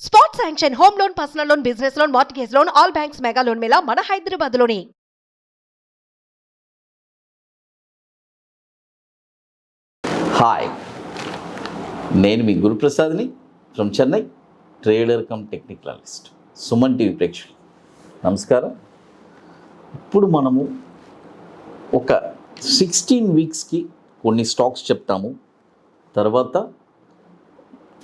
Spot sanction home loan, personal loan, business loan, mortgage loan, all banks mega loan mela మన హైదరాబాద్ లోని. Hi, నేను మీ గురుప్రసాద్ని from Chennai, trader cum technical analyst. Suman TV ప్రేక్షకులు నమస్కారం. ఇప్పుడు మనము ఒక 16 వీక్స్కి కొన్ని స్టాక్స్ చెప్తాము, తర్వాత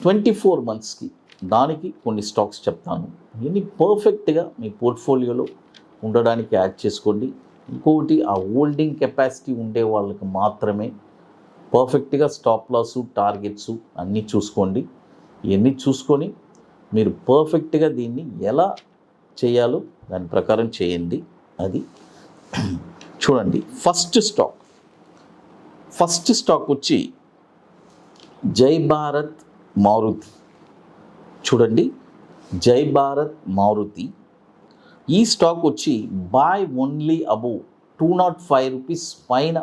24 మంత్స్కి దానికి కొన్ని స్టాక్స్ చెప్తాను. ఇవన్నీ పర్ఫెక్ట్గా మీ పోర్ట్ఫోలియోలో ఉండడానికి యాడ్ చేసుకోండి. ఇంకొకటి, ఆ హోల్డింగ్ కెపాసిటీ ఉండే వాళ్ళకి మాత్రమే పర్ఫెక్ట్గా స్టాప్ లాసు, టార్గెట్స్ అన్నీ చూసుకోండి. ఇవన్నీ చూసుకొని మీరు పర్ఫెక్ట్గా దీన్ని ఎలా చేయాలో దాని ప్రకారం చేయండి. అది చూడండి. ఫస్ట్ స్టాక్ వచ్చి జై భారత్ మారుతి. చూడండి, జై భారత్ మారుతి. ఈ స్టాక్ వచ్చి బై ఓన్లీ అబోవ్ 205 రూపీస్ పైన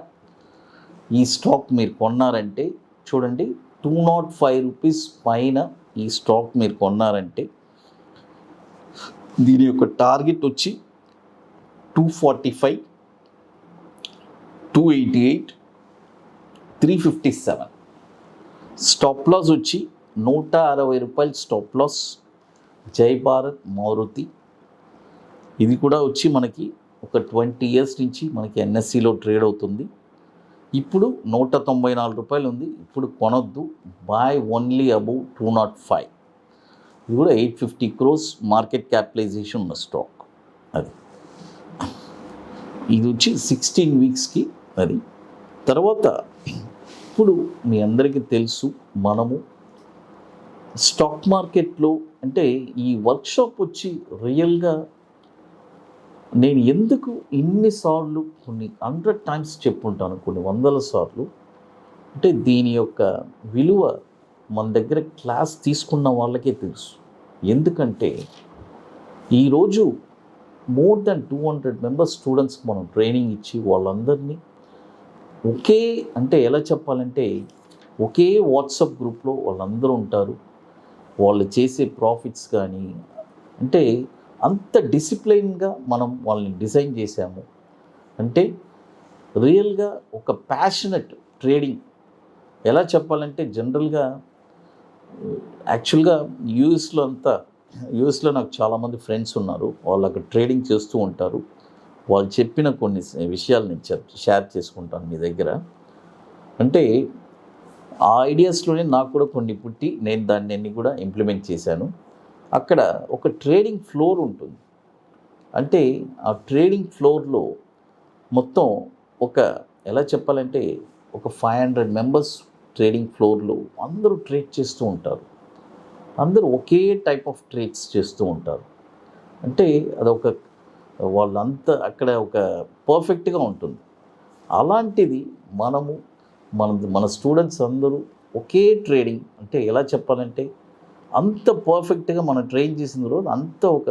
ఈ స్టాక్ మీరు కొన్నారంటే, చూడండి, 205 రూపీస్ పైన ఈ స్టాక్ మీరు కొన్నారంటే దీని యొక్క టార్గెట్ వచ్చి 245, 288, 357. స్టాప్ లాస్ వచ్చి 160 రూపాయలు స్టాప్ లాస్. జై భారత్ మారుతి ఇది కూడా వచ్చి మనకి ఒక 20 ఇయర్స్ నుంచి మనకి ఎన్ఎస్సిలో ట్రేడ్ అవుతుంది. ఇప్పుడు 194 రూపాయలు ఉంది. ఇప్పుడు కొనొద్దు. By only above 205. ఇది కూడా 850 crores మార్కెట్ క్యాపిటలైజేషన్ ఉన్న స్టాక్. అది ఇది వచ్చి 16 వీక్స్కి. అది తర్వాత ఇప్పుడు మీ అందరికీ తెలుసు, మనము స్టాక్ మార్కెట్లో అంటే ఈ వర్క్షాప్ వచ్చి రియల్గా నేను ఎందుకు ఇన్నిసార్లు కొన్ని 100 times చెప్పుంటాను, కొన్ని 100 సార్లు. అంటే దీని యొక్క విలువ మన దగ్గర క్లాస్ తీసుకున్న వాళ్ళకే తెలుసు. ఎందుకంటే ఈరోజు మోర్ దెన్ 200 మెంబర్స్ స్టూడెంట్స్కి మనం ట్రైనింగ్ ఇచ్చి వాళ్ళందరినీ ఒకే, అంటే ఎలా చెప్పాలంటే ఒకే వాట్సాప్ గ్రూప్లో వాళ్ళందరూ ఉంటారు. వాళ్ళు చేసే ప్రాఫిట్స్ కానీ, అంటే అంత డిసిప్లైన్గా మనం వాళ్ళని డిజైన్ చేశాము. అంటే రియల్గా ఒక ప్యాషనెట్ ట్రేడింగ్. ఎలా చెప్పాలంటే జనరల్గా యాక్చువల్గా యూఎస్లో నాకు చాలామంది ఫ్రెండ్స్ ఉన్నారు. వాళ్ళు అక్కడ ట్రేడింగ్ చేస్తూ ఉంటారు. వాళ్ళు చెప్పిన కొన్ని విషయాలు నేను షేర్ చేసుకుంటాను మీ దగ్గర. అంటే ఆ ఐడియాస్లోనే నాకు కూడా కొన్ని పుట్టి నేను దాన్ని అన్ని కూడా ఇంప్లిమెంట్ చేశాను. అక్కడ ఒక ట్రేడింగ్ ఫ్లోర్ ఉంటుంది. అంటే ఆ ట్రేడింగ్ ఫ్లోర్లో మొత్తం ఒక, ఎలా చెప్పాలంటే ఒక 500 మెంబర్స్ ట్రేడింగ్ ఫ్లోర్లో అందరూ ట్రేడ్ చేస్తూ ఉంటారు. అందరూ ఒకే టైప్ ఆఫ్ ట్రేడ్స్ చేస్తూ ఉంటారు. అంటే అదొక వాళ్ళంతా అక్కడ ఒక పర్ఫెక్ట్గా ఉంటుంది. అలాంటిది మన స్టూడెంట్స్ అందరూ ఒకే ట్రేడింగ్, అంటే ఎలా చెప్పాలంటే అంత పర్ఫెక్ట్గా మనం ట్రైన్ చేసిన రోజు అంత ఒక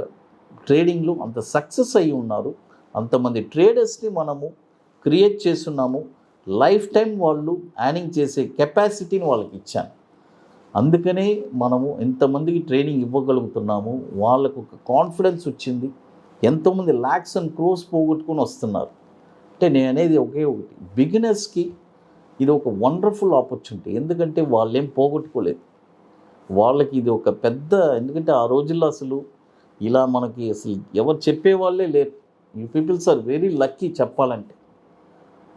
ట్రేడింగ్లో అంత సక్సెస్ అయ్యి ఉన్నారు. అంతమంది ట్రేడర్స్ని మనము క్రియేట్ చేస్తున్నాము. లైఫ్ టైం వాళ్ళు యార్నింగ్ చేసే కెపాసిటీని వాళ్ళకి ఇచ్చాను. అందుకనే మనము ఎంతమందికి ట్రైనింగ్ ఇవ్వగలుగుతున్నాము. వాళ్ళకు ఒక కాన్ఫిడెన్స్ వచ్చింది. ఎంతోమంది ల్యాక్స్ అండ్ క్రోర్స్ పోగొట్టుకొని వస్తున్నారు. అంటే నేను అనేది ఒకే ఒకటి, బిగినర్స్కి ఇది ఒక వండర్ఫుల్ ఆపర్చునిటీ. ఎందుకంటే వాళ్ళు ఏం పోగొట్టుకోలేదు. వాళ్ళకి ఇది ఒక పెద్ద, ఎందుకంటే ఆ రోజుల్లో అసలు ఇలా మనకి అసలు ఎవరు చెప్పేవాళ్ళే లేరు. You peoples are very lucky చెప్పాలంటే.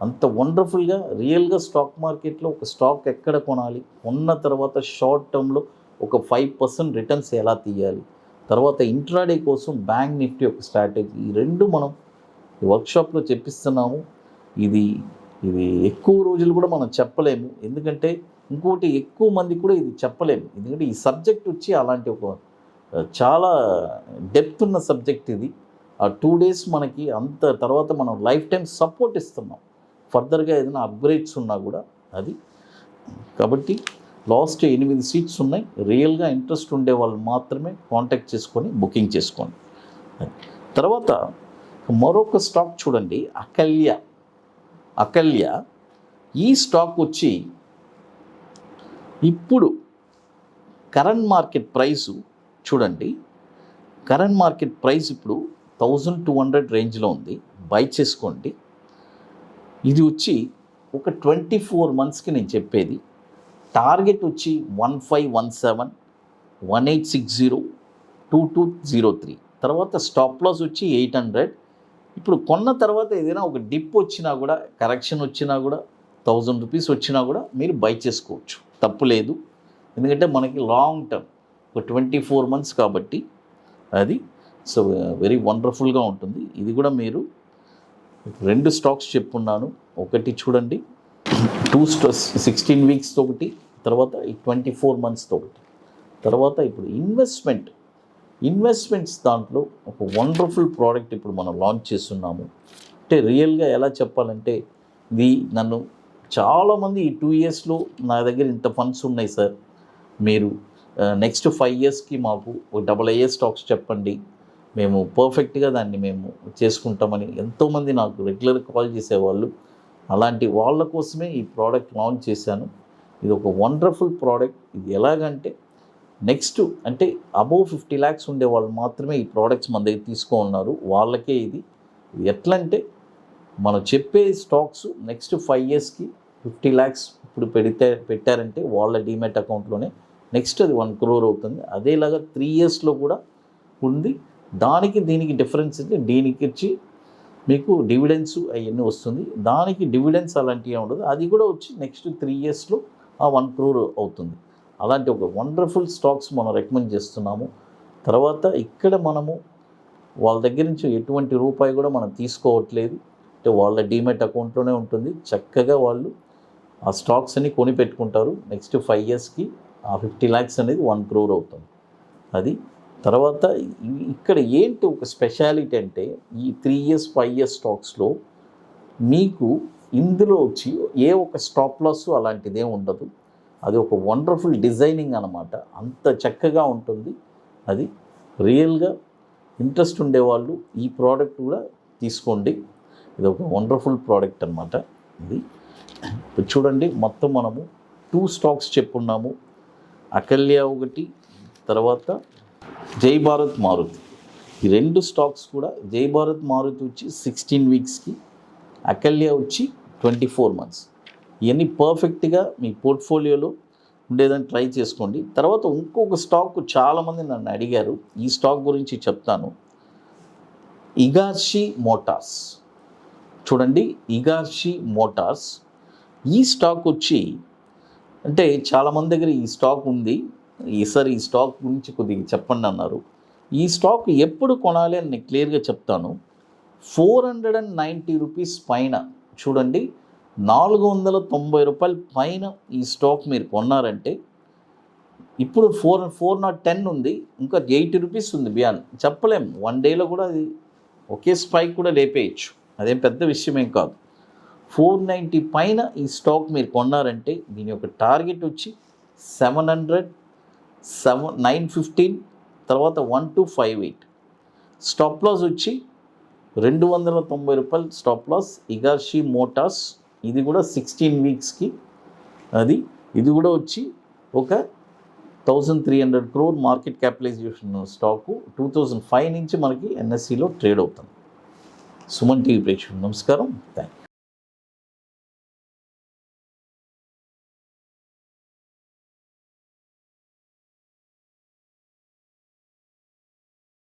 అంత వండర్ఫుల్గా రియల్గా స్టాక్ మార్కెట్లో ఒక స్టాక్ ఎక్కడ కొనాలి, కొన్న తర్వాత షార్ట్ టర్మ్లో ఒక 5% రిటర్న్స్ ఎలా తీయాలి, తర్వాత ఇంట్రాడే కోసం బ్యాంక్ నిఫ్టీ ఒక స్ట్రాటజీ, ఈ రెండు మనం ఈ వర్క్షాప్లో చెప్పిస్తున్నాము. ఇది ఎక్కువ రోజులు కూడా మనం చెప్పలేము. ఎందుకంటే ఇంకోటి, ఎక్కువ మంది కూడా ఇది చెప్పలేము. ఎందుకంటే ఈ సబ్జెక్ట్ వచ్చి అలాంటి ఒక చాలా డెప్త్ ఉన్న సబ్జెక్ట్ ఇది. ఆ 2 days మనకి అంత తర్వాత మనం లైఫ్ టైం సపోర్ట్ ఇస్తున్నాం. ఫర్దర్గా ఏదైనా అప్గ్రేడ్స్ ఉన్నా కూడా అది. కాబట్టి లాస్ట్ 8 సీట్స్ ఉన్నాయి. రియల్గా ఇంట్రెస్ట్ ఉండే వాళ్ళు మాత్రమే కాంటాక్ట్ చేసుకొని బుకింగ్ చేసుకోండి. తర్వాత మరొక స్టాక్ చూడండి, అకల్య. ఈ స్టాక్ వచ్చి ఇప్పుడు కరెంట్ మార్కెట్ ప్రైసు చూడండి, కరెంట్ మార్కెట్ ప్రైస్ ఇప్పుడు 1200 రేంజ్లో ఉంది. బై చేసుకోండి. ఇది వచ్చి ఒక 24 మంత్స్కి నేను చెప్పేది. టార్గెట్ వచ్చి 1517, 1860, 2203. తర్వాత స్టాప్ లాస్ వచ్చి 800. ఇప్పుడు కొన్న తర్వాత ఏదైనా ఒక డిప్ వచ్చినా కూడా, కరెక్షన్ వచ్చినా కూడా, 1000 రూపీస్ వచ్చినా కూడా మీరు బై చేసుకోవచ్చు, తప్పు లేదు. ఎందుకంటే మనకి లాంగ్ టర్మ్ ఒక 24 మంత్స్ కాబట్టి అది సో వెరీ వండర్ఫుల్గా ఉంటుంది. ఇది కూడా మీరు 2 స్టాక్స్ చెప్పున్నాను. ఒకటి చూడండి 16 వీక్స్తో ఒకటి, తర్వాత ఈ 24 మంత్స్తో ఒకటి. తర్వాత ఇప్పుడు ఇన్వెస్ట్మెంట్స్ దాంట్లో ఒక వండర్ఫుల్ ప్రోడక్ట్ ఇప్పుడు మనం లాంచ్ చేస్తున్నాము. అంటే రియల్గా ఎలా చెప్పాలంటే, ఇది నన్ను చాలామంది ఈ 2 ఇయర్స్లో నా దగ్గర ఇంత ఫండ్స్ ఉన్నాయి సార్, మీరు నెక్స్ట్ 5 ఇయర్స్కి మాకు AA స్టాక్స్ చెప్పండి, మేము పర్ఫెక్ట్గా దాన్ని మేము చేసుకుంటామని ఎంతోమంది నాకు రెగ్యులర్ కాల్ చేసేవాళ్ళు. అలాంటి వాళ్ళ కోసమే ఈ ప్రోడక్ట్ లాంచ్ చేశాను. ఇది ఒక వండర్ఫుల్ ప్రోడక్ట్. ఇది ఎలాగంటే నెక్స్ట్ అంటే అబోవ్ 50 lakhs ఉండే వాళ్ళు మాత్రమే ఈ ప్రోడక్ట్స్ మన దగ్గర ఉన్నారు. వాళ్ళకే ఇది ఎట్లంటే మనం చెప్పే స్టాక్స్ నెక్స్ట్ 5 ఇయర్స్కి 50 lakhs ఇప్పుడు పెట్టారంటే వాళ్ళ డీమెట్ అకౌంట్లోనే నెక్స్ట్ అది 1 crore అవుతుంది. అదేలాగా 3 ఇయర్స్లో కూడా ఉంది. దానికి దీనికి డిఫరెన్స్ అంటే దీనికి వచ్చి మీకు డివిడెన్స్ అవన్నీ వస్తుంది, దానికి డివిడెన్స్ అలాంటివి ఉండదు. అది కూడా వచ్చి నెక్స్ట్ 3 ఇయర్స్లో ఆ 1 crore అవుతుంది. అలాంటి ఒక వండర్ఫుల్ స్టాక్స్ మనం రికమెండ్ చేస్తున్నాము. తర్వాత ఇక్కడ మనము వాళ్ళ దగ్గర నుంచి ఎటువంటి రూపాయి కూడా మనం తీసుకోవట్లేదు. అంటే వాళ్ళ డీమెట్ అకౌంట్లోనే ఉంటుంది. చక్కగా వాళ్ళు ఆ స్టాక్స్ అన్ని కొని పెట్టుకుంటారు. నెక్స్ట్ 5 ఇయర్స్కి ఆ 50 lakhs అనేది 1 crore అవుతుంది. అది తర్వాత ఇక్కడ ఏంటి ఒక స్పెషాలిటీ అంటే, ఈ 3 ఇయర్స్ 5 ఇయర్స్ స్టాక్స్లో మీకు ఇందులో వచ్చి ఏ ఒక స్టాప్ లాస్ అలాంటిదే ఉండదు. అది ఒక వండర్ఫుల్ డిజైనింగ్ అన్నమాట. అంత చక్కగా ఉంటుంది. అది రియల్గా ఇంట్రెస్ట్ ఉండేవాళ్ళు ఈ ప్రోడక్ట్ కూడా తీసుకోండి. ఇది ఒక వండర్ఫుల్ ప్రోడక్ట్ అన్నమాట. ఇది ఇప్పుడు చూడండి, మొత్తం మనము 2 స్టాక్స్ చెప్పున్నాము. అకల్య ఒకటి, తర్వాత జై భారత్ మారుతి. ఈ 2 స్టాక్స్ కూడా జై భారత్ మారుతి వచ్చి 16 వీక్స్కి, అకల్య వచ్చి 24 మంత్స్. ఇవన్నీ పర్ఫెక్ట్గా మీ పోర్ట్ఫోలియోలో ఉండేదని ట్రై చేసుకోండి. తర్వాత ఇంకొక స్టాక్ చాలామంది నన్ను అడిగారు, ఈ స్టాక్ గురించి చెప్తాను. ఇగార్షి మోటార్స్. చూడండి, ఇగార్షి మోటార్స్ ఈ స్టాక్ వచ్చి అంటే చాలామంది దగ్గర ఈ స్టాక్ ఉంది, ఈసారి ఈ స్టాక్ గురించి కొద్దిగా చెప్పండి అన్నారు. ఈ స్టాక్ ఎప్పుడు కొనాలి అని నేను క్లియర్గా చెప్తాను. 490 రూపీస్ పైన చూడండి, 490 రూపాయల పైన ఈ స్టాక్ మీరు కొన్నారంటే, ఇప్పుడు 410 ఉంది, ఇంకా 80 రూపీస్ ఉంది బియాన్. చెప్పలేం, 1 డేలో కూడా అది ఒకే స్పైక్ కూడా లేపేయచ్చు, అదేం పెద్ద విషయం ఏం కాదు. 490 పైన ఈ స్టాక్ మీరు కొన్నారంటే దీని యొక్క టార్గెట్ వచ్చి 700, 915, తర్వాత 1258. స్టాప్ లాస్ వచ్చి 290 రూపాయలు స్టాప్ లాస్. ఇగార్షి మోటార్స్ ఇది కూడా 16 వీక్స్కి. ఇది కూడా వచ్చి ఒక 1300 crore మార్కెట్ క్యాపిటలైజేషన్ స్టాకు. 2005 నుంచి మనకి NSEలో ట్రేడ్ అవుతుంది. సుమన్ టీవీ ప్రేక్షకులు నమస్కారం, థ్యాంక్ యూ.